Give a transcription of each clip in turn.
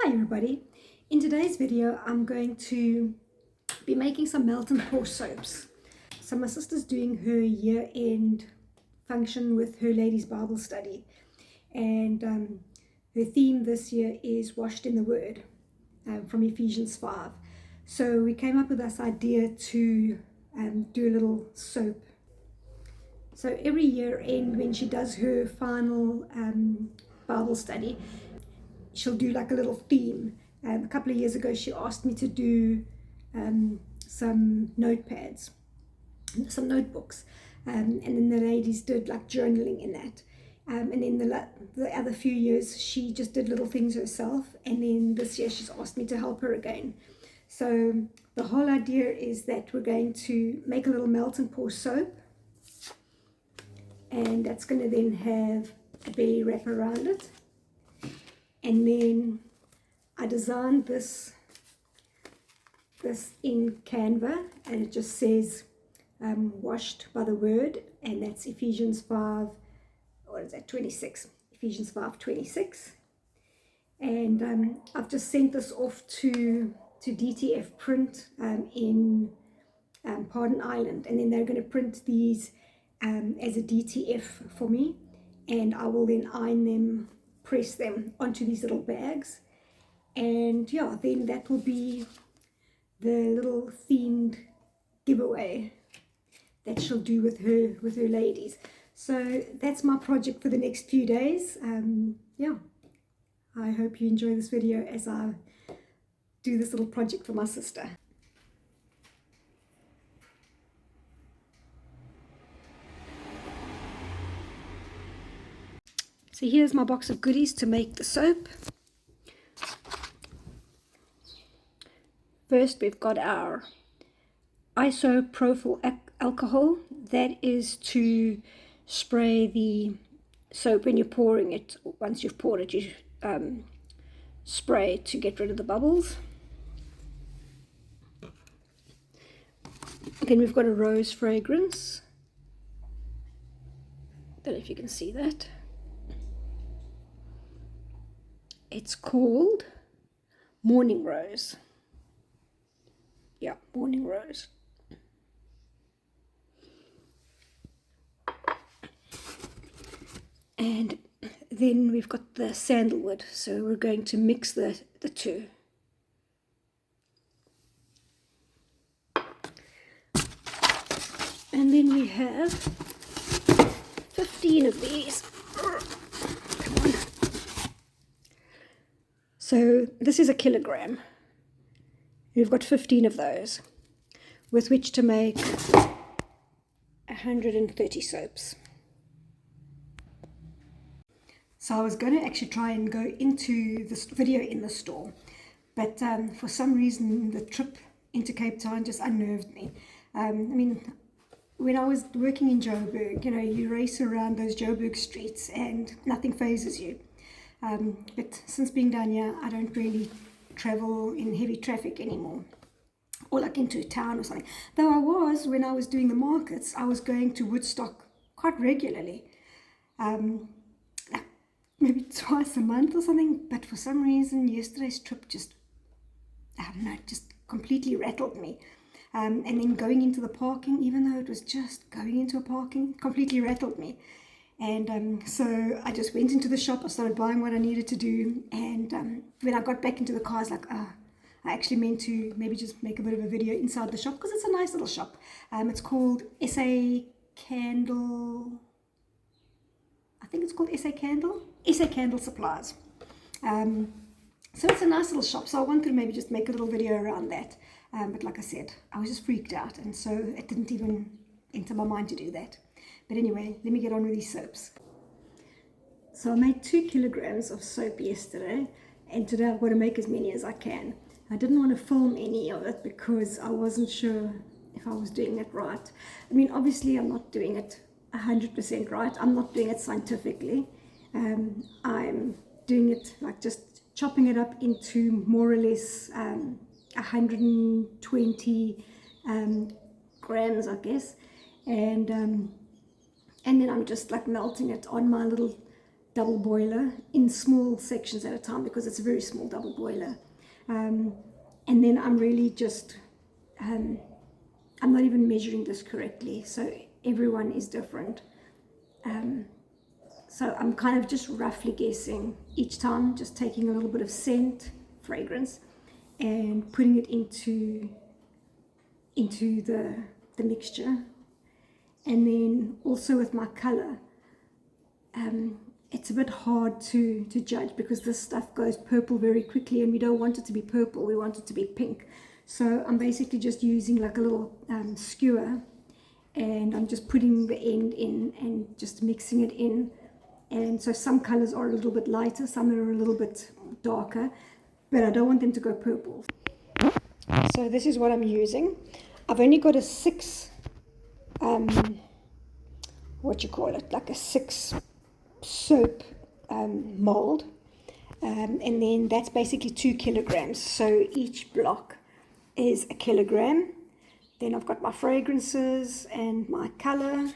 Hi everybody. In today's video I'm going to be making some melt and pour soaps. So my sister's doing her year-end function with her ladies Bible study, and her theme this year is washed in the word, from Ephesians 5. So we came up with this idea to do a little soap. So every year end, when she does her final Bible study, she'll do like a little theme. A couple of years ago she asked me to do some notepads, some notebooks, and then the ladies did like journaling in that, and then the other few years she just did little things herself, and then this year she's asked me to help her again. So the whole idea is that we're going to make a little melt and pour soap, and that's going to then have a belly wrap around it. And then I designed this in Canva, and it just says washed by the word, and that's Ephesians 5, what is that, 26, Ephesians 5:26. And I've just sent this off to DTF Print in Pardon Island, and then they're going to print these as a DTF for me, and I will then iron them, press them onto these little bags, and yeah, then that will be the little themed giveaway that she'll do with her ladies. So that's my project for the next few days. Yeah, I hope you enjoy this video as I do this little project for my sister. So here's my box of goodies to make the soap. First, we've got our isopropyl alcohol. That is to spray the soap when you're pouring it. Once you've poured it, you spray to get rid of the bubbles. Then we've got a rose fragrance. Don't know if you can see that. It's called Morning Rose. Yeah, Morning Rose. And then we've got the sandalwood, so we're going to mix the two. And then we have 15 of these. Come on. So this is a kilogram. We've got 15 of those, with which to make 130 soaps. So I was going to actually try and go into this video in the store, but for some reason the trip into Cape Town just unnerved me. I mean, when I was working in Joburg, you know, you race around those Joburg streets and nothing phases you. But since being down here, I don't really travel in heavy traffic anymore, or like into a town or something. Though I was, when I was doing the markets, I was going to Woodstock quite regularly, maybe twice a month or something. But for some reason, yesterday's trip just, I don't know, just completely rattled me. And then going into the parking, even though it was just going into a parking, completely rattled me. And so I just went into the shop, I started buying what I needed to do, and when I got back into the car, I was like, I actually meant to maybe just make a bit of a video inside the shop, because it's a nice little shop. It's called SA Candle, I think it's called SA Candle Supplies. So it's a nice little shop, so I wanted to maybe just make a little video around that. But like I said, I was just freaked out, and so it didn't even enter my mind to do that. But anyway, let me get on with these soaps. So I made 2 kilograms of soap yesterday, and today I've got to make as many as I can. I didn't want to film any of it because I wasn't sure if I was doing it right. I mean, obviously I'm not doing it 100% right. I'm not doing it scientifically. I'm doing it like just chopping it up into more or less 120 grams, I guess, and then I'm just like melting it on my little double boiler in small sections at a time, because it's a very small double boiler. And then I'm really just, I'm not even measuring this correctly, so everyone is different. So I'm kind of just roughly guessing each time, just taking a little bit of scent, fragrance, and putting it into the mixture. And then also with my color, it's a bit hard to judge, because this stuff goes purple very quickly, and we don't want it to be purple, we want it to be pink. So I'm basically just using like a little skewer, and I'm just putting the end in and just mixing it in. And so some colors are a little bit lighter, some are a little bit darker, but I don't want them to go purple. So this is what I'm using. I've only got a 6, what you call it, like a 6 soap mold, and then that's basically 2 kilograms. So each block is a kilogram. Then I've got my fragrances and my color.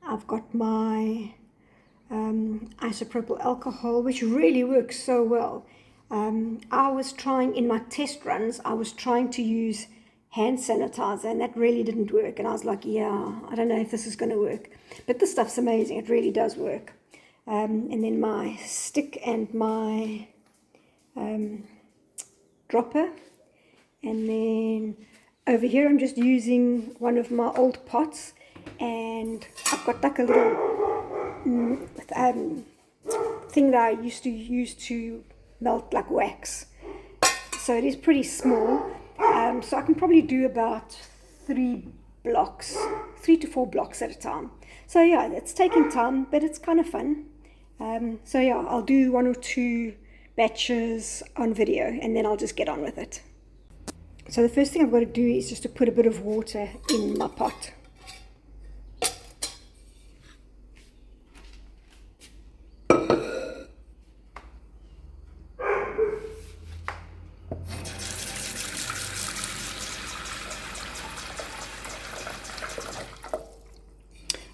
I've got my isopropyl alcohol, which really works so well. I was trying, in my test runs, I was trying to use hand sanitizer, and that really didn't work. And I was like, yeah, I don't know if this is going to work. But this stuff's amazing. It really does work. And then my stick and my dropper. And then over here I'm just using one of my old pots, and I've got like a little thing that I used to use to melt like wax. So it is pretty small, so I can probably do about 3 to 4 blocks at a time. So yeah, it's taking time, but it's kind of fun. So yeah, I'll do 1 or 2 batches on video, and then I'll just get on with it. So the first thing I've got to do is just to put a bit of water in my pot.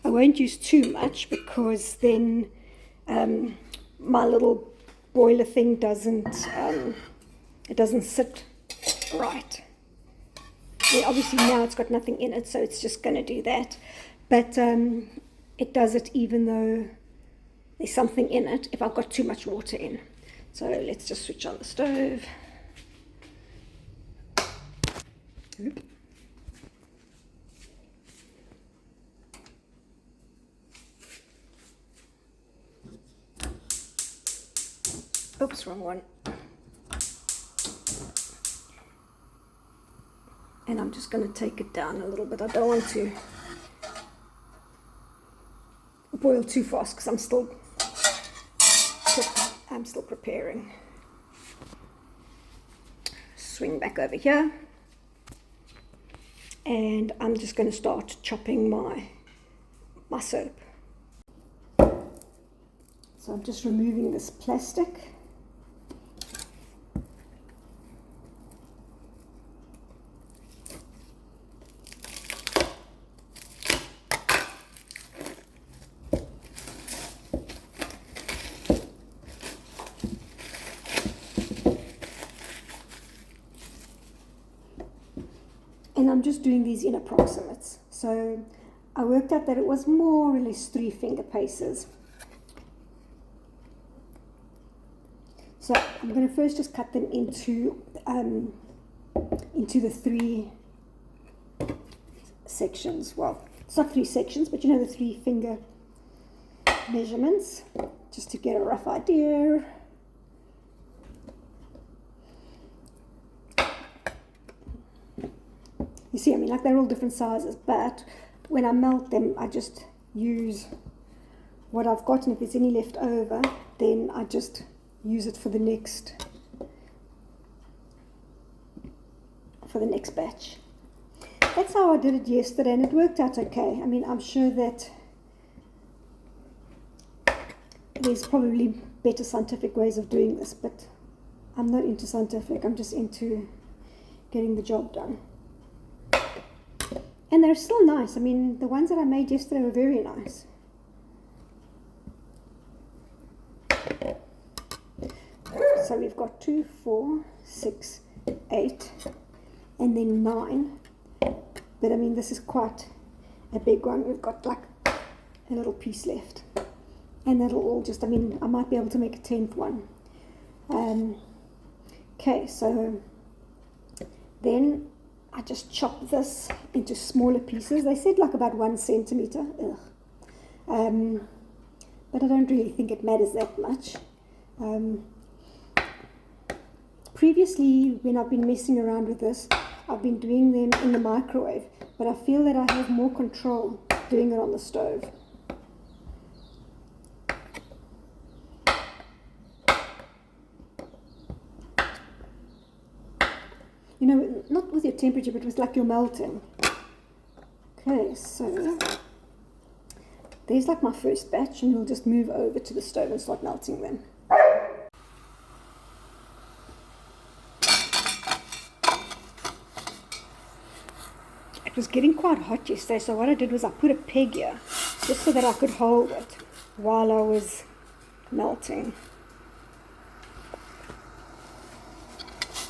I won't use too much, because then my little boiler thing doesn't sit right. Yeah, obviously now it's got nothing in it, so it's just going to do that. But it does it even though there's something in it if I've got too much water in. So let's just switch on the stove. Oop. Oops, wrong one. And I'm just going to take it down a little bit. I don't want to boil too fast, because I'm still preparing. Swing back over here, and I'm just going to start chopping my soap. So I'm just removing this plastic. And I'm just doing these in approximates. So I worked out that it was more or less 3 finger paces. So I'm going to first just cut them into the 3 sections. Well, it's not 3 sections, but you know, the 3 finger measurements, just to get a rough idea. You see, I mean, like, they're all different sizes, but when I melt them, I just use what I've got, and if there's any left over, then I just use it for the next batch. That's how I did it yesterday, and it worked out okay. I mean, I'm sure that there's probably better scientific ways of doing this, but I'm not into scientific. I'm just into getting the job done. And they're still nice. I mean, the ones that I made yesterday were very nice. So we've got 2, 4, 6, 8, and then 9. But I mean, this is quite a big one. We've got like a little piece left. And that'll all just, I mean, I might be able to make a 10th one. Okay, so then I just chop this into smaller pieces. They said like about 1 centimeter. But I don't really think it matters that much. Previously, when I've been messing around with this, I've been doing them in the microwave, but I feel that I have more control doing it on the stove. You know, not with your temperature, but with like your melting. Okay, so there's like my first batch, and we'll just move over to the stove and start melting them. It was getting quite hot yesterday, so what I did was I put a peg here, just so that I could hold it while I was melting.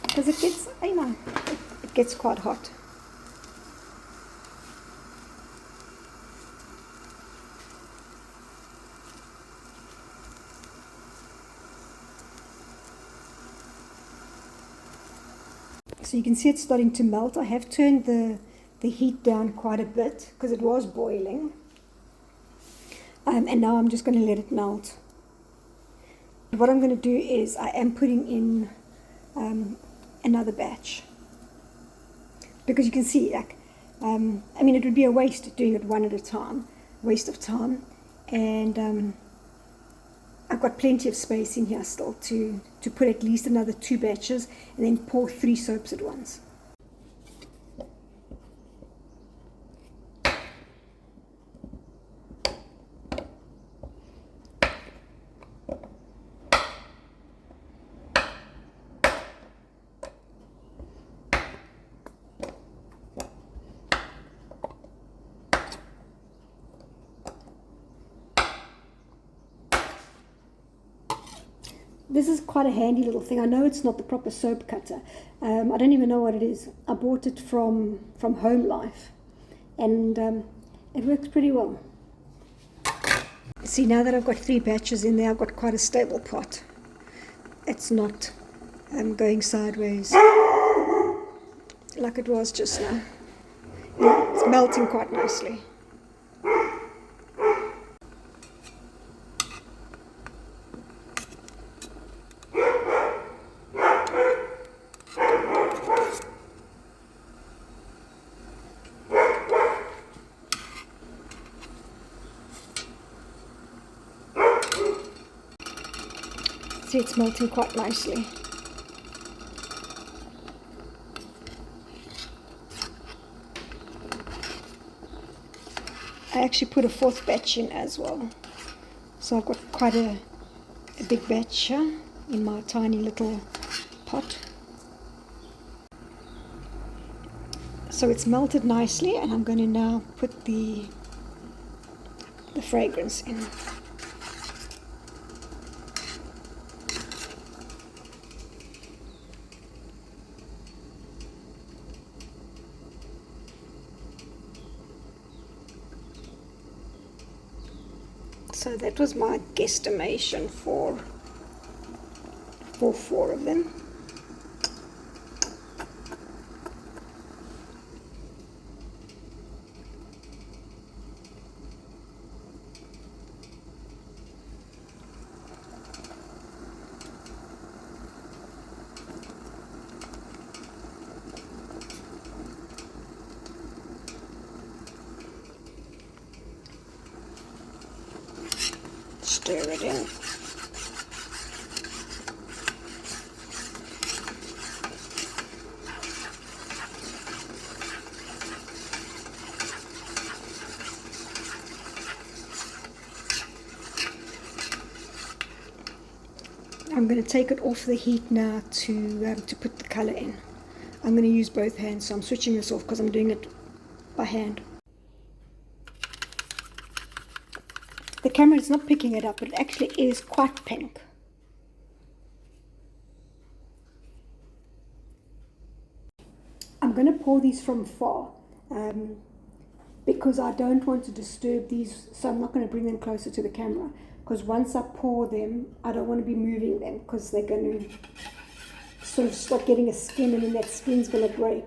Because it gets, you know, it gets quite hot. So you can see it's starting to melt. I have turned the heat down quite a bit because it was boiling. And now I'm just going to let it melt. What I'm going to do is I am putting in another batch. Because you can see, like, I mean, it would be a waste doing it one at a time. Waste of time. And I've got plenty of space in here still to put at least another 2 batches and then pour 3 soaps at once. This is quite a handy little thing. I know it's not the proper soap cutter. I don't even know what it is. I bought it from Home Life, and it works pretty well. See, now that I've got 3 batches in there, I've got quite a stable pot. It's not going sideways like it was just now. Yeah, it's melting quite nicely. See, it's melting quite nicely. I actually put a 4th batch in as well. So I've got quite a big batch here in my tiny little pot. So it's melted nicely, and I'm going to now put the fragrance in. So that was my guesstimation for 4 of them. Stir it in. I'm going to take it off the heat now to put the color in. I'm going to use both hands, so I'm switching this off because I'm doing it by hand. The camera is not picking it up, but it actually is quite pink. I'm going to pour these from far because I don't want to disturb these, so I'm not going to bring them closer to the camera, because once I pour them, I don't want to be moving them because they're going to sort of start getting a skin, and then that skin's going to break.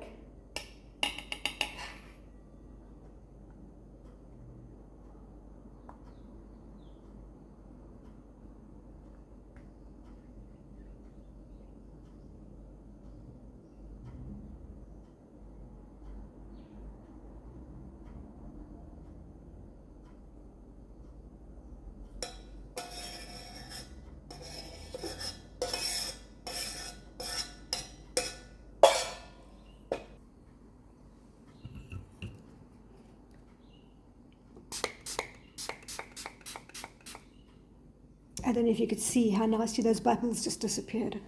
I don't know if you could see how nicely those bubbles just disappeared.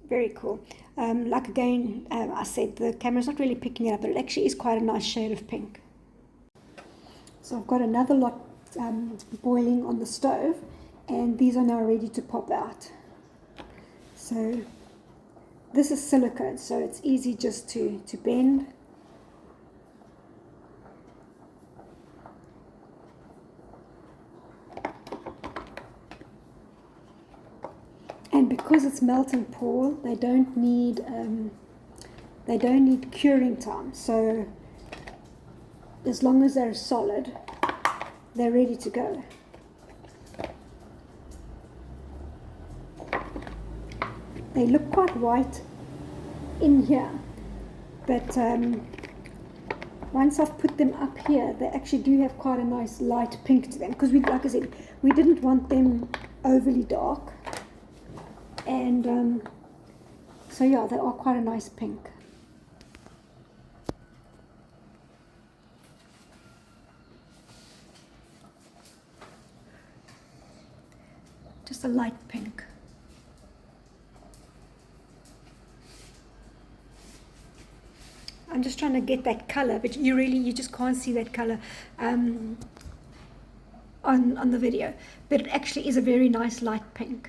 Very cool. Like again, I said the camera's not really picking it up, but it actually is quite a nice shade of pink. So I've got another lot boiling on the stove, and these are now ready to pop out. So this is silicone, so it's easy just to bend. And because it's melt and pour, they don't need curing time. So as long as they're solid, they're ready to go. They look quite white in here, but once I've put them up here, they actually do have quite a nice light pink to them, because like I said, we didn't want them overly dark. And so yeah, they are quite a nice pink. Just a light pink. I'm just trying to get that color, but you just can't see that color on the video. But it actually is a very nice light pink.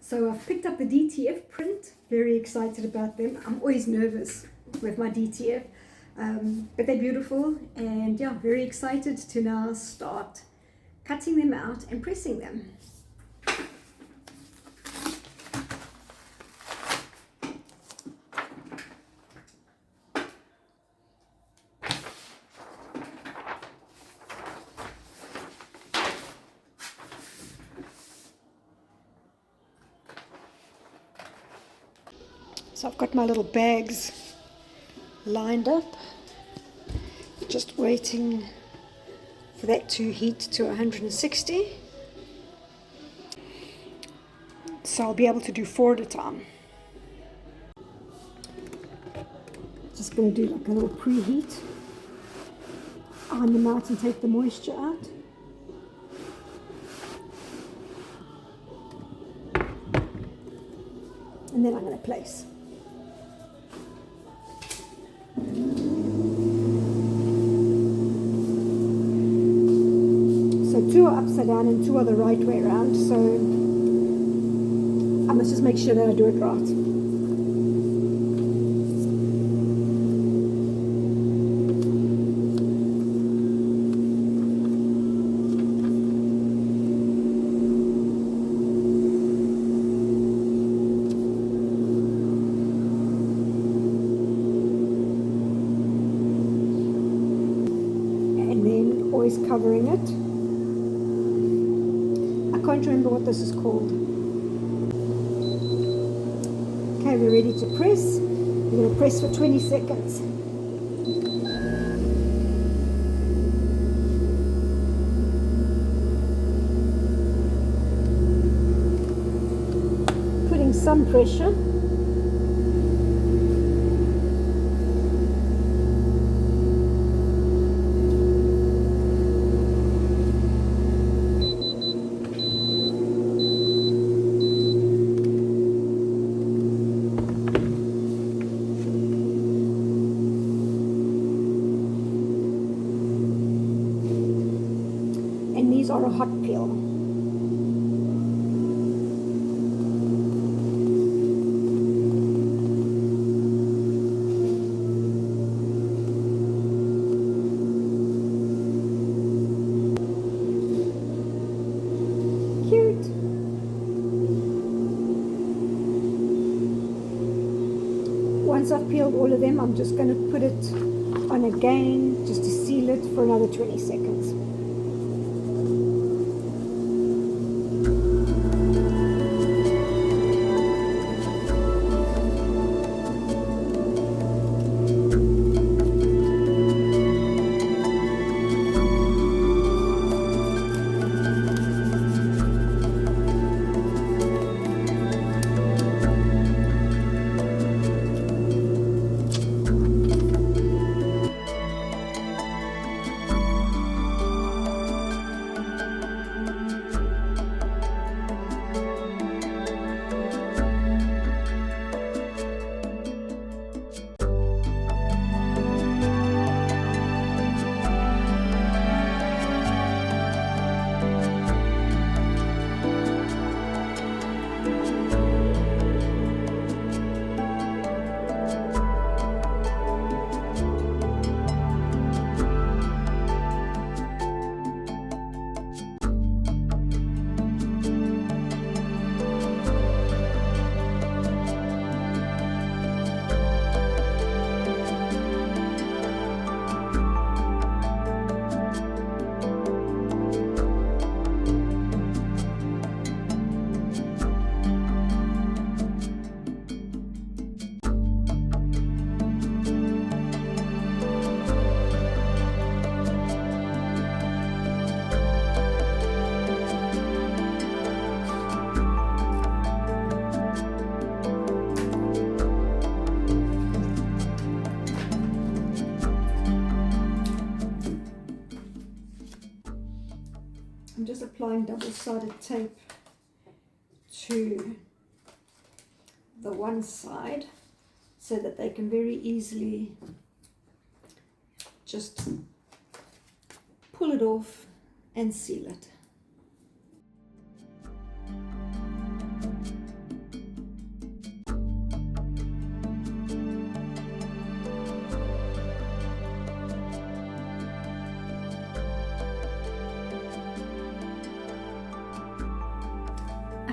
So I've picked up the DTF print, very excited about them. I'm always nervous with my DTF, but they're beautiful, and yeah, very excited to now start cutting them out and pressing them. So I've got my little bags lined up, just waiting for that to heat to 160. So I'll be able to do 4 at a time. Just going to do like a little preheat, iron them out and take the moisture out. And then I'm going to place. So 2 are upside down and 2 are the right way around, so I must just make sure that I do it right. And then always covering it. I can't remember what this is called. Okay, we're ready to press. We're going to press for 20 seconds. Putting some pressure. are a hot peel. Cute. Once I've peeled all of them, I'm just going to put it on again just to seal it for another 20 seconds. I'm just applying double-sided tape to the one side so that they can very easily just pull it off and seal it.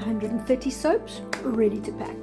$130 soaps ready to pack.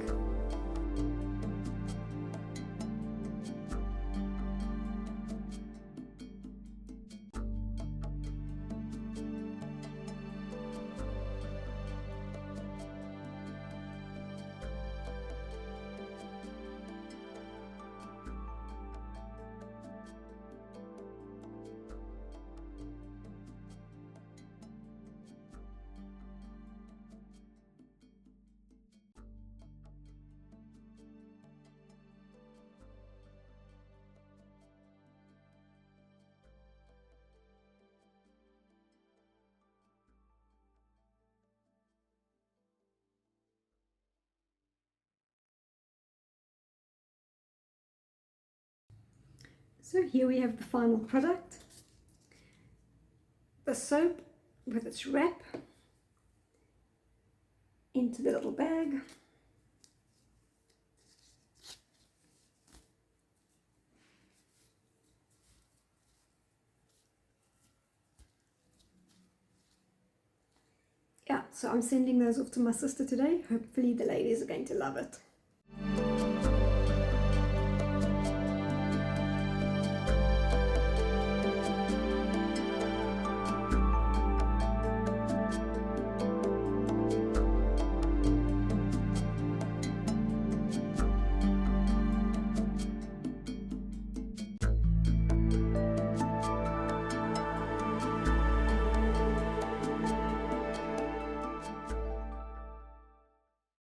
So here we have the final product. The soap with its wrap into the little bag. Yeah, so I'm sending those off to my sister today. Hopefully the ladies are going to love it.